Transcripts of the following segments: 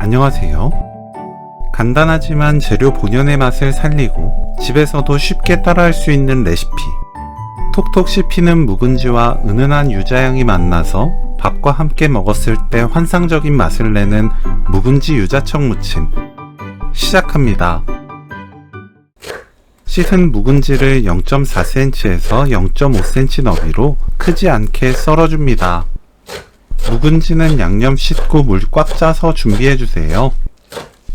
안녕하세요. 간단하지만 재료 본연의 맛을 살리고 집에서도 쉽게 따라할 수 있는 레시피. 톡톡 씹히는 묵은지와 은은한 유자향이 만나서 밥과 함께 먹었을 때 환상적인 맛을 내는 묵은지 유자청 무침. 시작합니다. 씻은 묵은지를 0.4cm에서 0.5cm 너비로 크지 않게 썰어줍니다. 묵은지는 양념 씻고 물 꽉 짜서 준비해주세요.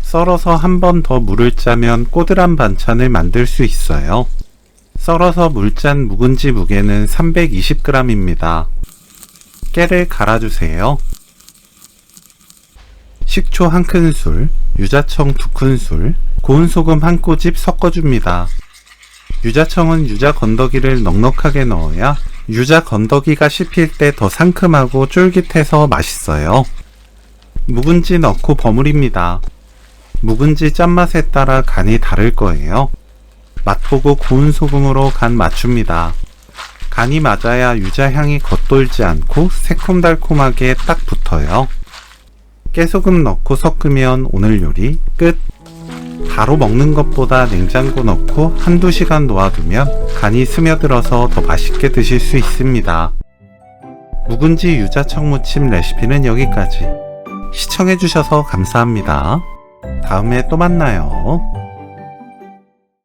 썰어서 한 번 더 물을 짜면 꼬들한 반찬을 만들 수 있어요. 썰어서 물 짠 묵은지 무게는 320g입니다. 깨를 갈아주세요. 식초 1큰술, 유자청 2큰술, 고운 소금 1꼬집 섞어줍니다. 유자청은 유자 건더기를 넉넉하게 넣어야 유자 건더기가 씹힐 때 더 상큼하고 쫄깃해서 맛있어요. 묵은지 넣고 버무립니다. 묵은지 짠맛에 따라 간이 다를 거예요. 맛보고 고운 소금으로 간 맞춥니다. 간이 맞아야 유자향이 겉돌지 않고 새콤달콤하게 딱 붙어요. 깨소금 넣고 섞으면 오늘 요리 끝! 바로 먹는 것보다 냉장고 넣고 한두 시간 놓아두면 간이 스며들어서 더 맛있게 드실 수 있습니다. 묵은지 유자청 무침 레시피는 여기까지. 시청해주셔서 감사합니다. 다음에 또 만나요.